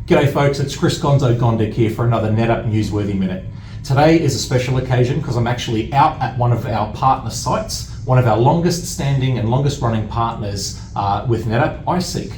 G'day folks, it's Chris Gondek here for another NetApp Newsworthy Minute. Today is a special occasion because I'm actually out at one of our partner sites, one of our longest standing and longest running partners with NetApp, iSeek.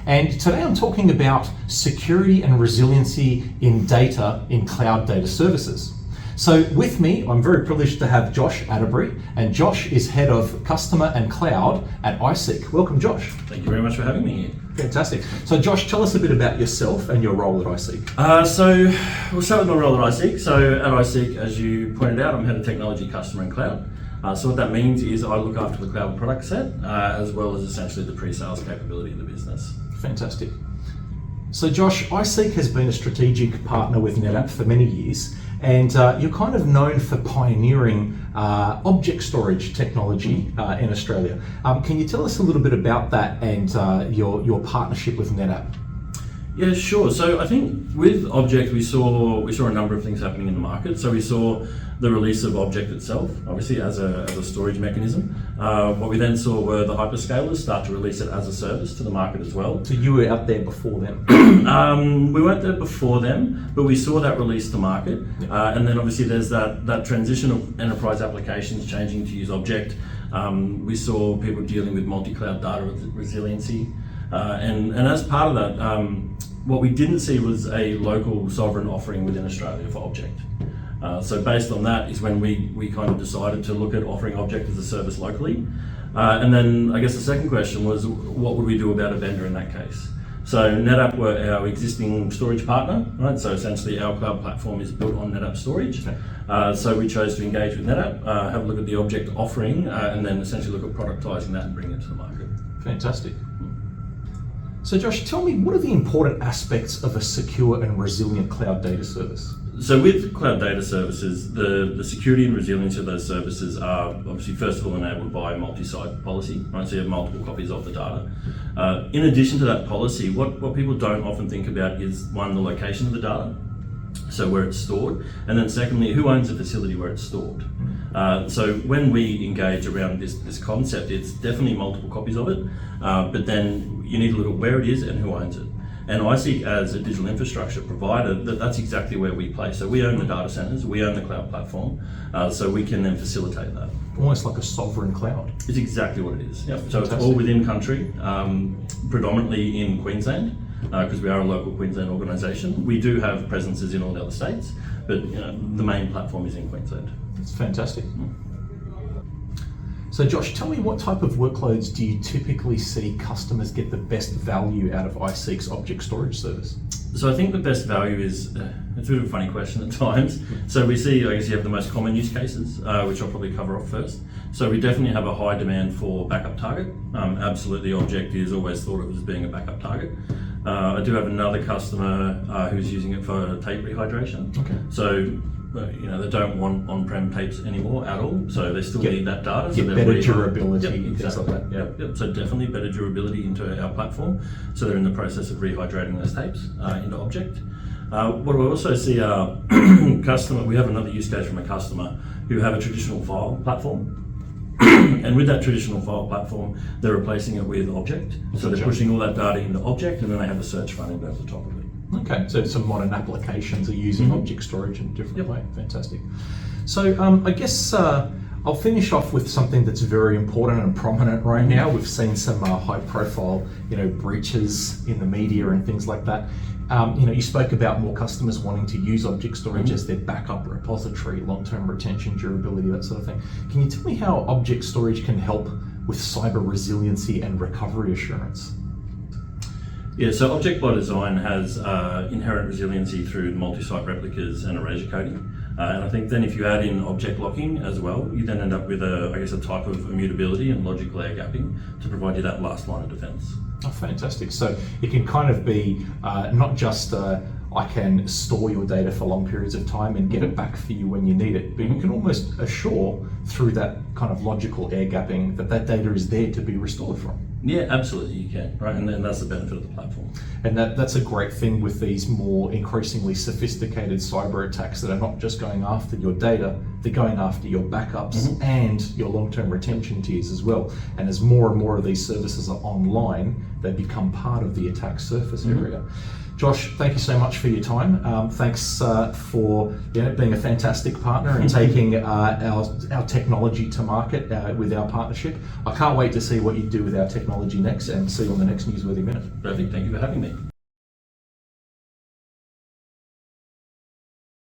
And today I'm talking about security and resiliency in data in cloud data services. So with me, I'm very privileged to have Josh Atterbury, and Josh is Head of Customer and Cloud at iSeek. Welcome, Josh. Thank you very much for having me here. Fantastic. So Josh, tell us a bit about yourself and your role at iSeek. So we'll start with my role at iSeek. So at iSeek, as you pointed out, I'm Head of Technology, Customer and Cloud. So what that means is I look after the cloud product set, as well as essentially the pre-sales capability of the business. Fantastic. So Josh, iSeek has been a strategic partner with NetApp for many years, and you're kind of known for pioneering object storage technology in Australia. Can you tell us a little bit about that and your partnership with NetApp? Yeah, sure. So I think with Object, we saw a number of things happening in the market. So we saw the release of Object itself, obviously as a storage mechanism. What we then saw were the hyperscalers start to release it as a service to the market as well. So you were out there before them? We weren't there before them, but we saw that release to market. And then obviously there's that transition of enterprise applications changing to use Object. We saw people dealing with multi-cloud data resiliency. And as part of that, what we didn't see was a local sovereign offering within Australia for Object. So based on that is when we kind of decided to look at offering Object as a service locally. And then I guess the second question was, what would we do about a vendor in that case? So NetApp were our existing storage partner, right? So essentially our cloud platform is built on NetApp storage. Okay. So we chose to engage with NetApp, have a look at the Object offering, and then essentially look at productizing that and bringing it to the market. Fantastic. So Josh, tell me, what are the important aspects of a secure and resilient cloud data service? So with cloud data services, the security and resilience of those services are obviously first of all enabled by multi-site policy, right? So you have multiple copies of the data. In addition to that policy, what people don't often think about is one, the location of the data, so where it's stored, and then secondly, who owns the facility where it's stored. So when we engage around this concept, it's definitely multiple copies of it, but then you need to look at where it is and who owns it. And iSeek, as a digital infrastructure provider, that's exactly where we play. So we own the data centers, we own the cloud platform, so we can then facilitate that. Almost like a sovereign cloud. It's exactly what it is. Yep. So it's all within country, predominantly in Queensland, because we are a local Queensland organisation. We do have presences in all the other states, but the main platform is in Queensland. It's fantastic. So Josh, tell me, what type of workloads do you typically see customers get the best value out of iSeek's object storage service? So I think the best value is, it's a bit of a funny question at times. So we see, I guess you have the most common use cases, which I'll probably cover off first. So we definitely have a high demand for backup target. Absolutely, Object is always thought of as being a backup target. I do have another customer who's using it for tape rehydration. Okay. So they don't want on-prem tapes anymore at all, so they still need that data. Get better durability and things like that. Yep. So definitely better durability into our platform. So they're in the process of rehydrating those tapes into Object. What we also see are we have another use case from a customer who have a traditional file platform. And with that traditional file platform, they're replacing it with Object. So they're pushing all that data into Object, and then they have a search front end over the top of it. Okay, so some modern applications are using object storage in a different way. Fantastic. So I guess I'll finish off with something that's very important and prominent right now. We've seen some high-profile, breaches in the media and things like that. You spoke about more customers wanting to use object storage as their backup repository, long-term retention, durability, that sort of thing. Can you tell me how object storage can help with cyber resiliency and recovery assurance? Yeah, so Object by design has inherent resiliency through multi-site replicas and erasure coding. And I think then if you add in object locking as well, you then end up with a type of immutability and logical air gapping to provide you that last line of defense. Oh, fantastic. So it can kind of be not just I can store your data for long periods of time and get it back for you when you need it, but you can almost assure through that kind of logical air gapping that data is there to be restored from. Yeah, absolutely, you can, right? And then that's the benefit of the platform. And that's a great thing with these more increasingly sophisticated cyber attacks that are not just going after your data, they're going after your backups and your long-term retention tiers as well. And as more and more of these services are online, they become part of the attack surface area. Josh, thank you so much for your time. Thanks for being a fantastic partner and taking our technology to market with our partnership. I can't wait to see what you do with our technology next, and see you on the next Newsworthy Minute. Perfect. Thank you for having me.